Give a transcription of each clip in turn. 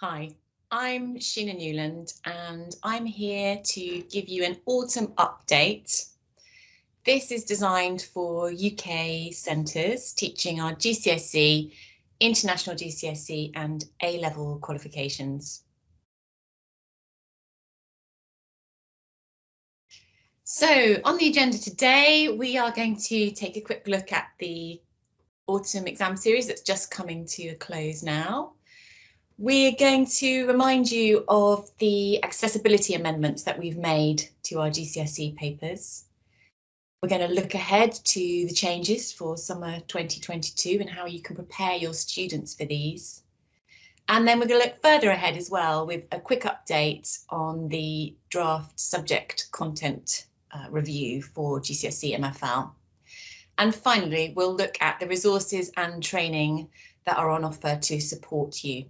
Hi, I'm Sheena Newland and I'm here to give you an autumn update. This is designed for UK centres teaching our GCSE, International GCSE and A-level qualifications. So on the agenda today, we are going to take a quick look at the autumn exam series that's just coming to a close now. We're going to remind you of the accessibility amendments that we've made to our GCSE papers. We're going to look ahead to the changes for summer 2022 and how you can prepare your students for these. And then we're going to look further ahead as well with a quick update on the draft subject content review for GCSE MFL. And finally, we'll look at the resources and training that are on offer to support you.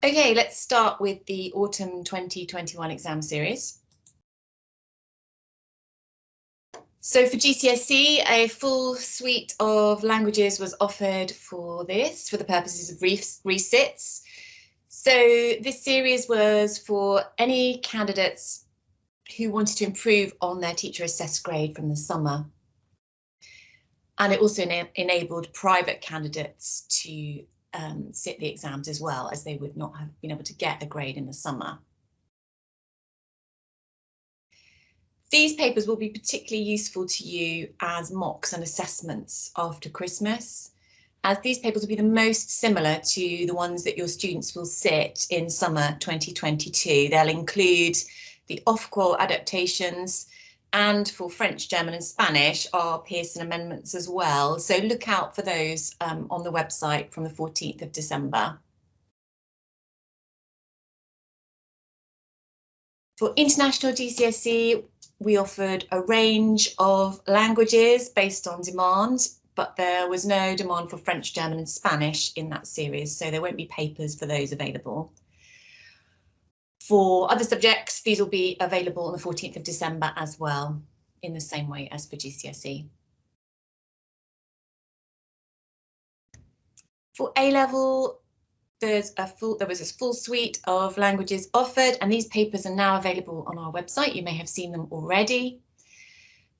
Okay, let's start with the autumn 2021 exam series. So for GCSE, a full suite of languages was offered for this, for the purposes of resits. So this series was for any candidates who wanted to improve on their teacher assessed grade from the summer. And it also enabled private candidates to sit the exams as well, as they would not have been able to get a grade in the summer. These papers will be particularly useful to you as mocks and assessments after Christmas, as these papers will be the most similar to the ones that your students will sit in summer 2022. They'll include the off-qual adaptations, and for French, German and Spanish are Pearson amendments as well. So look out for those on the website from the 14th of December. For International GCSE, we offered a range of languages based on demand, but there was no demand for French, German and Spanish in that series, so there won't be papers for those available. For other subjects, these will be available on the 14th of December as well, in the same way as for GCSE. For A-level, there was a full suite of languages offered, and these papers are now available on our website. You may have seen them already.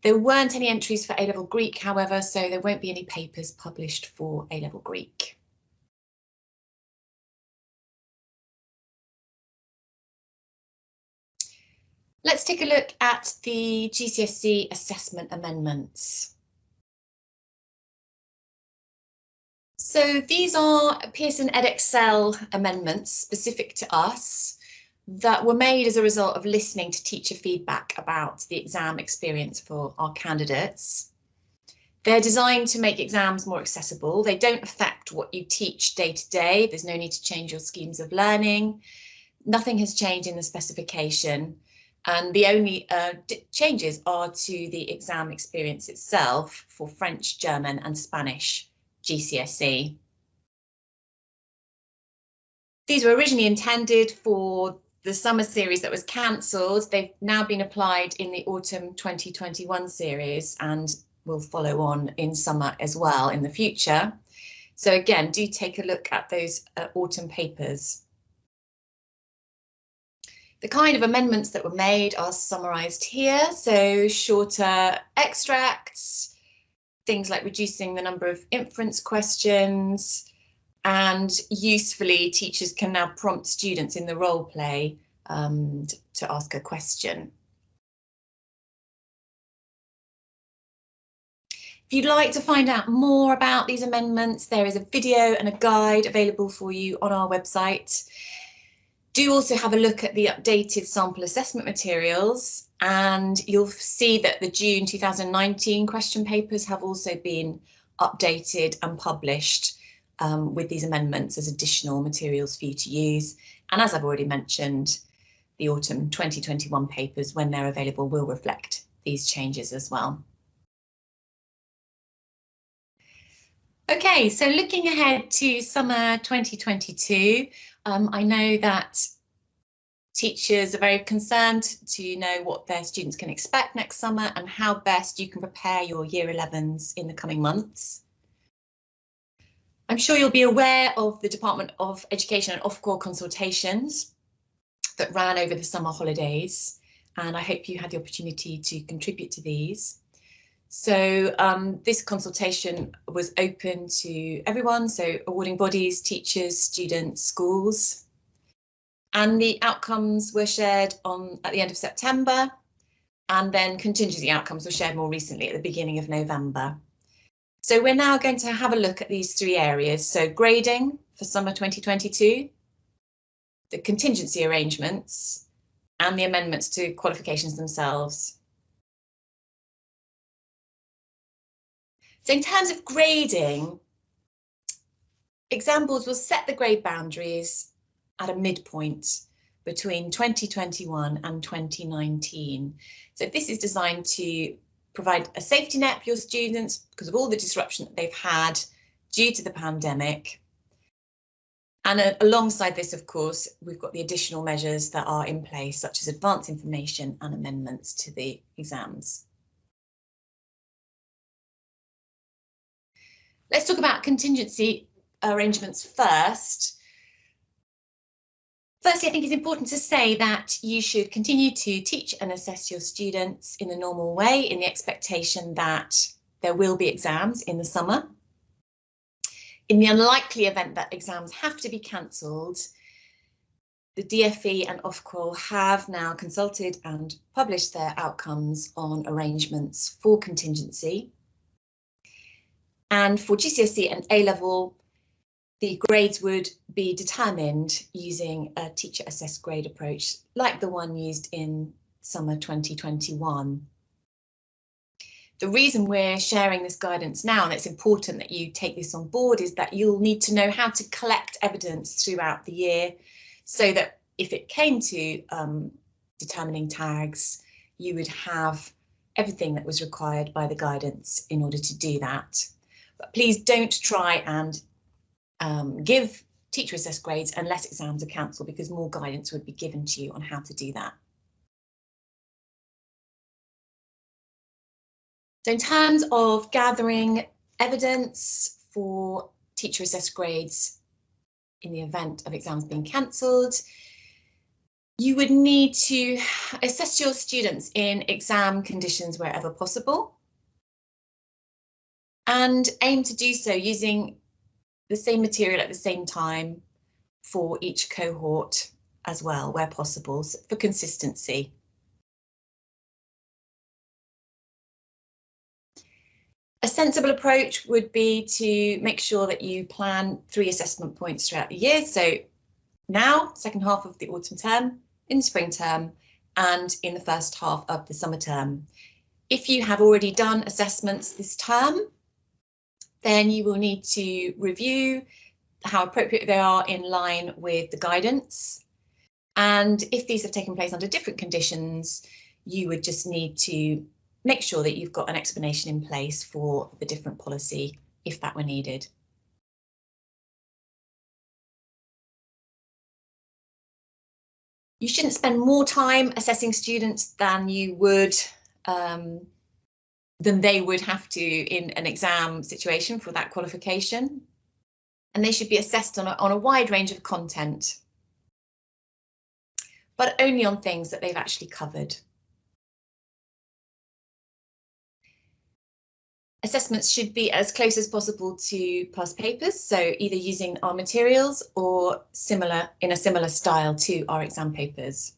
There weren't any entries for A-level Greek, however, so there won't be any papers published for A-level Greek. Let's take a look at the GCSE assessment amendments. So these are Pearson Edexcel amendments specific to us that were made as a result of listening to teacher feedback about the exam experience for our candidates. They're designed to make exams more accessible. They don't affect what you teach day to day. There's no need to change your schemes of learning. Nothing has changed in the specification. And the only changes are to the exam experience itself for French, German and Spanish GCSE. These were originally intended for the summer series that was cancelled. They've now been applied in the autumn 2021 series and will follow on in summer as well in the future. So again, do take a look at those autumn papers. The kind of amendments that were made are summarised here, so shorter extracts, things like reducing the number of inference questions, and usefully teachers can now prompt students in the role play to ask a question. If you'd like to find out more about these amendments, there is a video and a guide available for you on our website. Do also have a look at the updated sample assessment materials, and you'll see that the June 2019 question papers have also been updated and published with these amendments as additional materials for you to use. And as I've already mentioned, the autumn 2021 papers, when they're available, will reflect these changes as well. Okay, so looking ahead to summer 2022, I know that teachers are very concerned to know what their students can expect next summer and how best you can prepare your Year 11s in the coming months. I'm sure you'll be aware of the Department of Education and Ofqual consultations that ran over the summer holidays, and I hope you had the opportunity to contribute to these. So this consultation was open to everyone, so awarding bodies, teachers, students, schools, and the outcomes were shared at the end of September, and then contingency outcomes were shared more recently at the beginning of November. So we're now going to have a look at these three areas. So grading for summer 2022, the contingency arrangements, and the amendments to qualifications themselves. So in terms of grading, examples will set the grade boundaries at a midpoint between 2021 and 2019. So this is designed to provide a safety net for your students because of all the disruption that they've had due to the pandemic. And alongside this, of course, we've got the additional measures that are in place, such as advance information and amendments to the exams. Let's talk about contingency arrangements first. Firstly, I think it's important to say that you should continue to teach and assess your students in the normal way, in the expectation that there will be exams in the summer. In the unlikely event that exams have to be cancelled, the DfE and Ofqual have now consulted and published their outcomes on arrangements for contingency. And for GCSE and A-level, the grades would be determined using a teacher assessed grade approach, like the one used in summer 2021. The reason we're sharing this guidance now, and it's important that you take this on board, is that you'll need to know how to collect evidence throughout the year, so that if it came to determining tags, you would have everything that was required by the guidance in order to do that. But please don't try and give teacher assessed grades unless exams are cancelled, because more guidance would be given to you on how to do that. So in terms of gathering evidence for teacher assessed grades in the event of exams being cancelled, you would need to assess your students in exam conditions wherever possible, and aim to do so using the same material at the same time for each cohort as well, where possible, for consistency. A sensible approach would be to make sure that you plan 3 assessment points throughout the year. So now, second half of the autumn term, in the spring term, and in the first half of the summer term. If you have already done assessments this term, then you will need to review how appropriate they are in line with the guidance. And if these have taken place under different conditions, you would just need to make sure that you've got an explanation in place for the different policy if that were needed. You shouldn't spend more time assessing students than you would than they would have to in an exam situation for that qualification. And they should be assessed on a wide range of content, but only on things that they've actually covered. Assessments should be as close as possible to past papers, so either using our materials or in a similar style to our exam papers.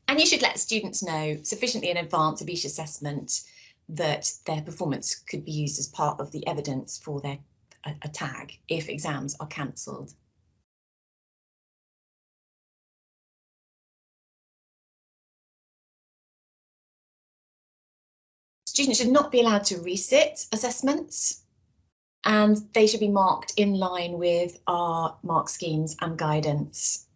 And you should let students know sufficiently in advance of each assessment that their performance could be used as part of the evidence for a tag if exams are cancelled. Students should not be allowed to resit assessments, and they should be marked in line with our mark schemes and guidance.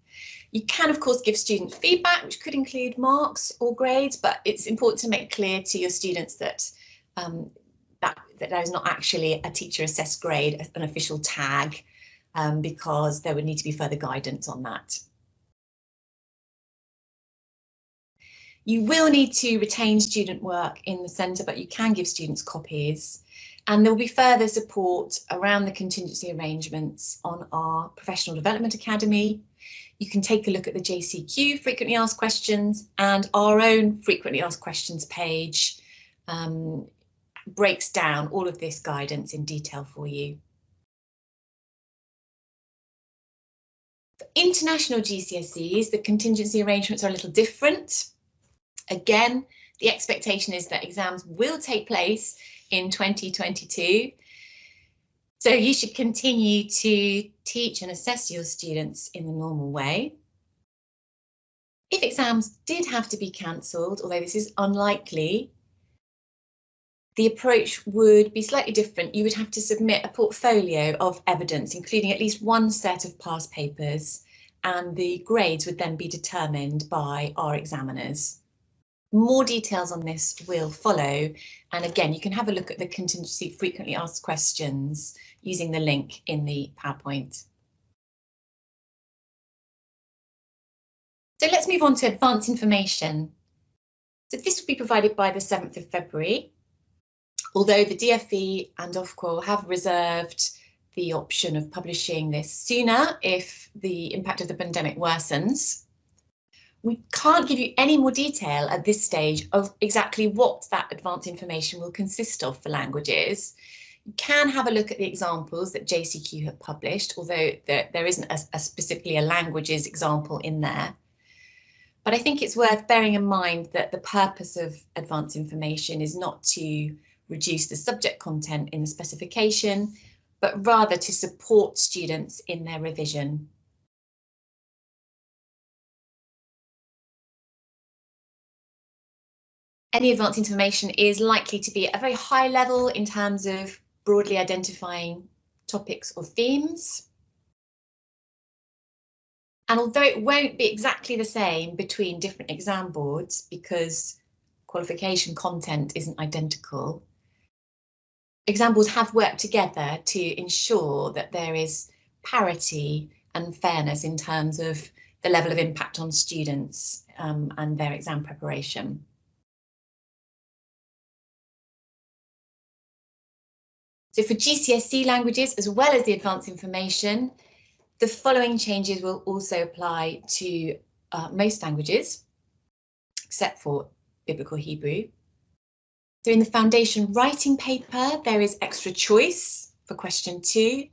You can, of course, give student feedback, which could include marks or grades, but it's important to make clear to your students that that is not actually a teacher assessed grade, an official tag, because there would need to be further guidance on that. You will need to retain student work in the centre, but you can give students copies. And there will be further support around the contingency arrangements on our Professional Development Academy. You can take a look at the JCQ frequently asked questions, and our own frequently asked questions page breaks down all of this guidance in detail for you. For international GCSEs, the contingency arrangements are a little different. Again, the expectation is that exams will take place in 2022. So you should continue to teach and assess your students in the normal way. If exams did have to be cancelled, although this is unlikely, the approach would be slightly different. You would have to submit a portfolio of evidence, including at least one set of past papers, and the grades would then be determined by our examiners. More details on this will follow, and again, you can have a look at the contingency frequently asked questions using the link in the PowerPoint. So let's move on to advanced information. So this will be provided by the 7th of February, although the DFE and Ofqual have reserved the option of publishing this sooner if the impact of the pandemic worsens. We can't give you any more detail at this stage of exactly what that advanced information will consist of for languages. You can have a look at the examples that JCQ have published, although there isn't specifically a languages example in there. But I think it's worth bearing in mind that the purpose of advanced information is not to reduce the subject content in the specification, but rather to support students in their revision. Any advanced information is likely to be at a very high level in terms of broadly identifying topics or themes. And although it won't be exactly the same between different exam boards because qualification content isn't identical, exam boards have worked together to ensure that there is parity and fairness in terms of the level of impact on students and their exam preparation. So for GCSE languages, as well as the advanced information, the following changes will also apply to most languages, except for Biblical Hebrew. So in the foundation writing paper, there is extra choice for question 2,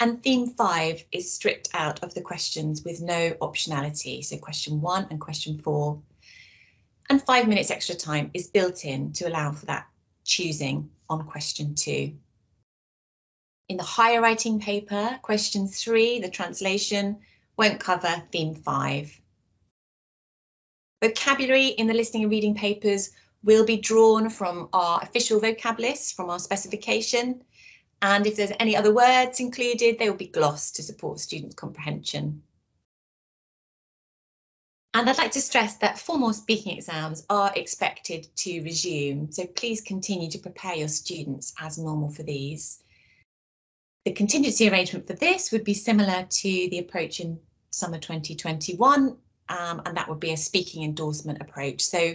and theme 5 is stripped out of the questions with no optionality. So question 1 and question 4, and 5 minutes extra time is built in to allow for that choosing on question 2. In the higher writing paper, question 3, the translation, won't cover theme 5. Vocabulary in the listening and reading papers will be drawn from our official vocab list from our specification, and if there's any other words included, they will be glossed to support students' comprehension. And I'd like to stress that formal speaking exams are expected to resume, so please continue to prepare your students as normal for these. The contingency arrangement for this would be similar to the approach in summer 2021, and that would be a speaking endorsement approach. So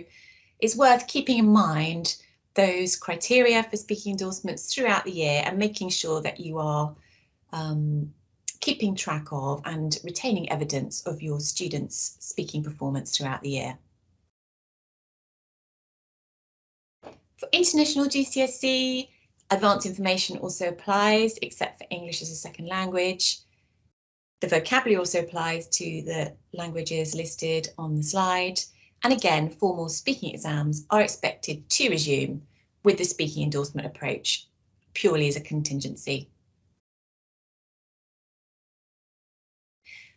it's worth keeping in mind those criteria for speaking endorsements throughout the year and making sure that you are keeping track of and retaining evidence of your students' speaking performance throughout the year. For international GCSE, advanced information also applies, except for English as a second language. The vocabulary also applies to the languages listed on the slide. And again, formal speaking exams are expected to resume with the speaking endorsement approach, purely as a contingency.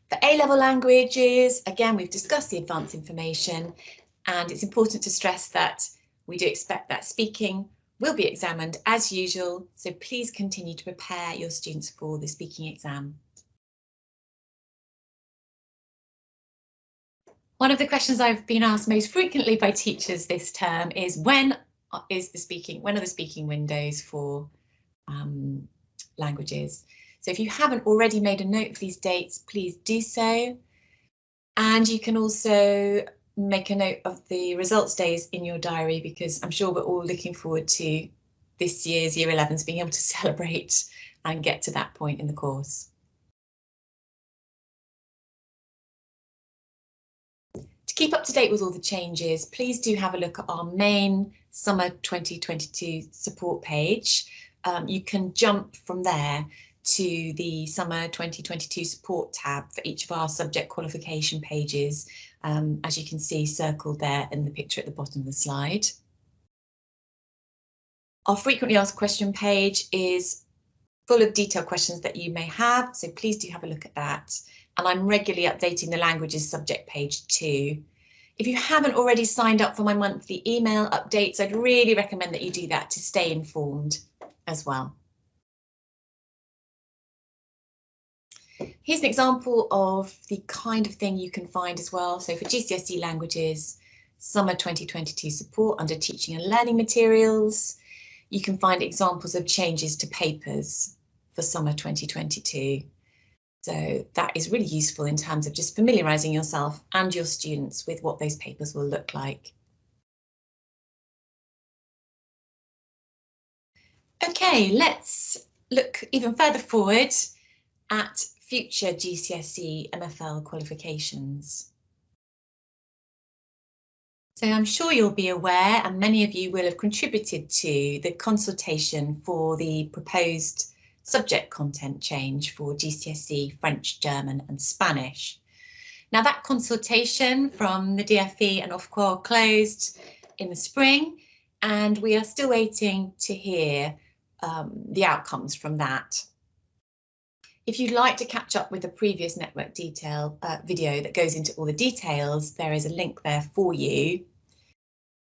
For A-level languages, again, we've discussed the advanced information, and it's important to stress that we do expect that speaking will be examined as usual, so please continue to prepare your students for the speaking exam. One of the questions I've been asked most frequently by teachers this term is when are the speaking windows for languages? So if you haven't already made a note of these dates, please do so. And you can also make a note of the results days in your diary, because I'm sure we're all looking forward to this year's Year 11s being able to celebrate and get to that point in the course. To keep up to date with all the changes, please do have a look at our main Summer 2022 support page. You can jump from there to the Summer 2022 support tab for each of our subject qualification pages, as you can see circled there in the picture at the bottom of the slide. Our frequently asked question page is full of detailed questions that you may have, so please do have a look at that. And I'm regularly updating the languages subject page too. If you haven't already signed up for my monthly email updates, I'd really recommend that you do that to stay informed as well. Here's an example of the kind of thing you can find as well. So for GCSE Languages, Summer 2022 support under Teaching and Learning Materials, you can find examples of changes to papers for Summer 2022. So that is really useful in terms of just familiarising yourself and your students with what those papers will look like. Okay, let's look even further forward at future GCSE MFL qualifications. So I'm sure you'll be aware, and many of you will have contributed to the consultation for the proposed subject content change for GCSE French, German and Spanish. Now that consultation from the DFE and Ofqual closed in the spring, and we are still waiting to hear the outcomes from that. If you'd like to catch up with the previous network detail video that goes into all the details, there is a link there for you.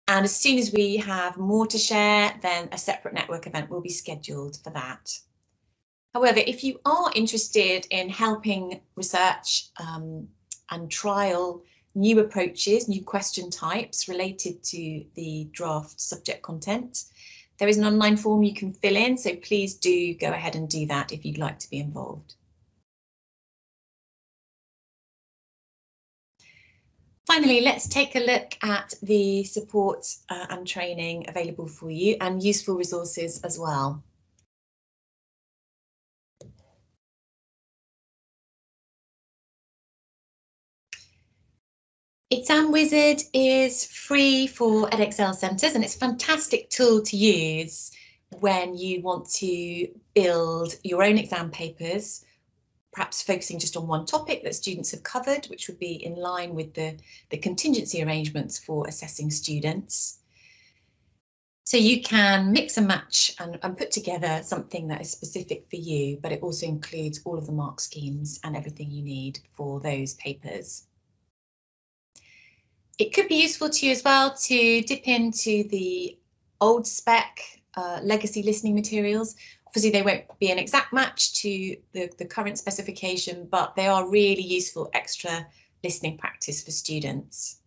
And as soon as we have more to share, then a separate network event will be scheduled for that. However, if you are interested in helping research and trial new approaches, new question types related to the draft subject content, there is an online form you can fill in, so please do go ahead and do that if you'd like to be involved. Finally, let's take a look at the support and training available for you and useful resources as well. Exam Wizard is free for Edexcel centres, and it's a fantastic tool to use when you want to build your own exam papers, perhaps focusing just on one topic that students have covered, which would be in line with the contingency arrangements for assessing students. So you can mix and match and put together something that is specific for you, but it also includes all of the mark schemes and everything you need for those papers. It could be useful to you as well to dip into the old spec legacy listening materials. Obviously, they won't be an exact match to the current specification, but they are really useful extra listening practice for students.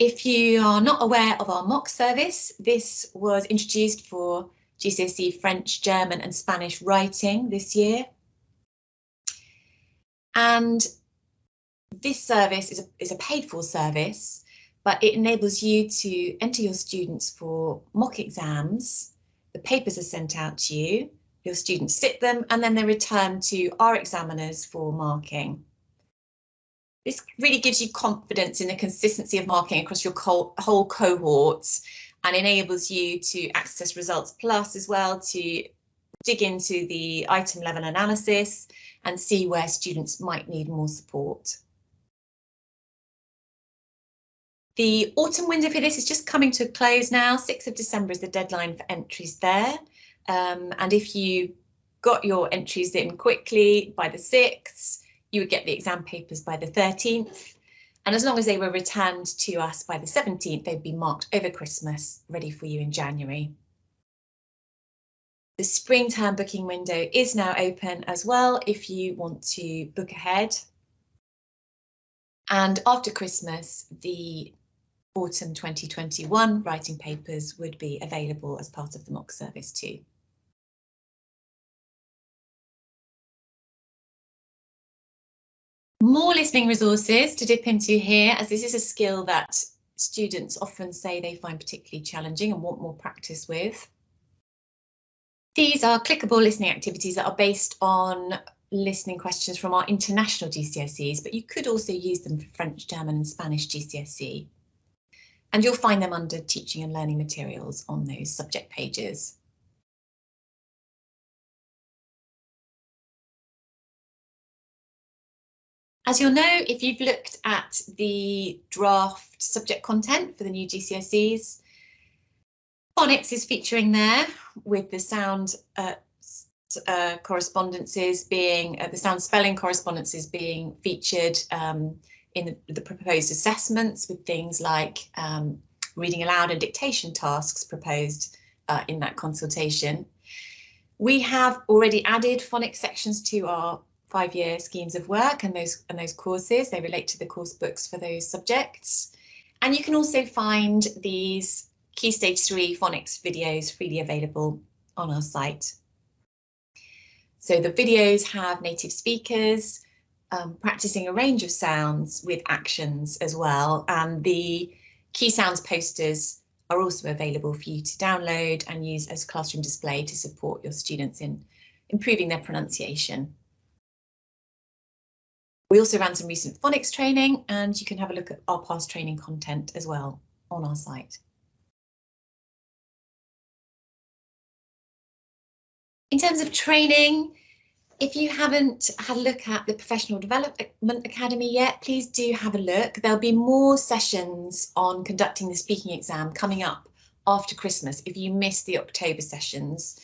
If you are not aware of our mock service, this was introduced for GCSE French, German and Spanish writing this year. And this service is a paid-for service, but it enables you to enter your students for mock exams. The papers are sent out to you, your students sit them, and then they're returned to our examiners for marking. This really gives you confidence in the consistency of marking across your whole cohort and enables you to access Results Plus as well to dig into the item level analysis and see where students might need more support. The autumn window for this is just coming to a close now. 6th of December is the deadline for entries there. And if you got your entries in quickly by the 6th, you would get the exam papers by the 13th. And as long as they were returned to us by the 17th, they'd be marked over Christmas, ready for you in January. The spring term booking window is now open as well if you want to book ahead. And after Christmas, the autumn 2021 writing papers would be available as part of the mock service too. More listening resources to dip into here, as this is a skill that students often say they find particularly challenging and want more practice with. These are clickable listening activities that are based on listening questions from our international GCSEs, but you could also use them for French, German and Spanish GCSE. And you'll find them under teaching and learning materials on those subject pages. As you'll know, if you've looked at the draft subject content for the new GCSEs, phonics is featuring there with the sound correspondences being, the sound spelling correspondences being featured in the proposed assessments, with things like reading aloud and dictation tasks proposed in that consultation. We have already added phonics sections to our 5-year schemes of work and those courses. They relate to the course books for those subjects. And you can also find these Key Stage 3 phonics videos freely available on our site. So the videos have native speakers practicing a range of sounds with actions as well, and the key sounds posters are also available for you to download and use as classroom display to support your students in improving their pronunciation. We also ran some recent phonics training, and you can have a look at our past training content as well on our site. In terms of training, if you haven't had a look at the Professional Development Academy yet, please do have a look. There'll be more sessions on conducting the speaking exam coming up after Christmas if you missed the October sessions.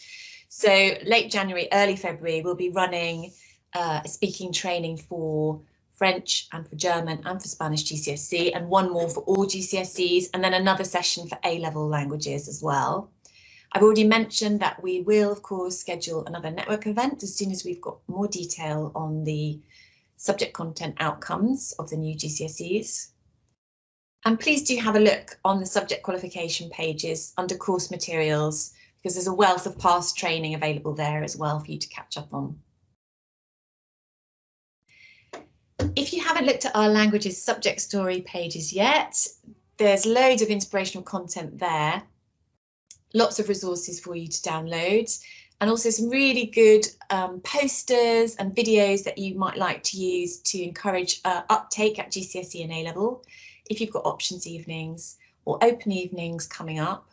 So late January, early February, we'll be running speaking training for French and for German and for Spanish GCSE, and one more for all GCSEs, and then another session for A-level languages as well. I've already mentioned that we will, of course, schedule another network event as soon as we've got more detail on the subject content outcomes of the new GCSEs. And please do have a look on the subject qualification pages under course materials, because there's a wealth of past training available there as well for you to catch up on. If you haven't looked at our languages subject story pages yet, there's loads of inspirational content there. Lots of resources for you to download, and also some really good posters and videos that you might like to use to encourage uptake at GCSE and A-level if you've got options evenings or open evenings coming up.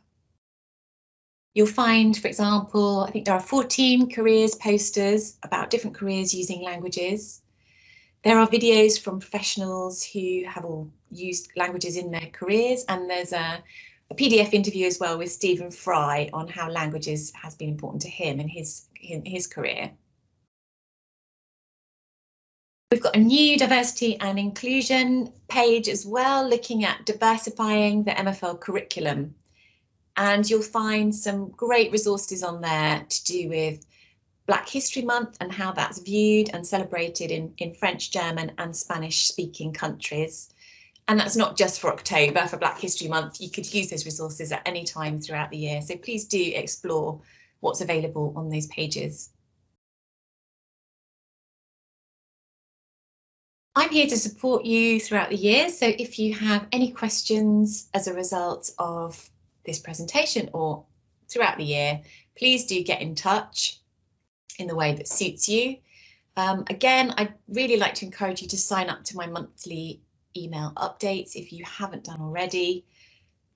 You'll find, for example, I think there are 14 careers posters about different careers using languages. There are videos from professionals who have all used languages in their careers, and there's a PDF interview as well with Stephen Fry on how languages has been important to him in his career. We've got a new diversity and inclusion page as well, looking at diversifying the MFL curriculum. And you'll find some great resources on there to do with Black History Month and how that's viewed and celebrated in French, German and Spanish speaking countries. And that's not just for October, for Black History Month. You could use those resources at any time throughout the year. So please do explore what's available on those pages. I'm here to support you throughout the year. So if you have any questions as a result of this presentation or throughout the year, please do get in touch in the way that suits you. Again, I'd really like to encourage you to sign up to my monthly email updates if you haven't done already.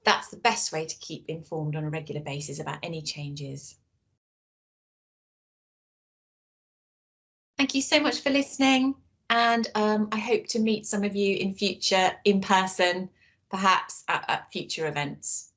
That's the best way to keep informed on a regular basis about any changes. Thank you so much for listening, and I hope to meet some of you in future in person, perhaps at future events.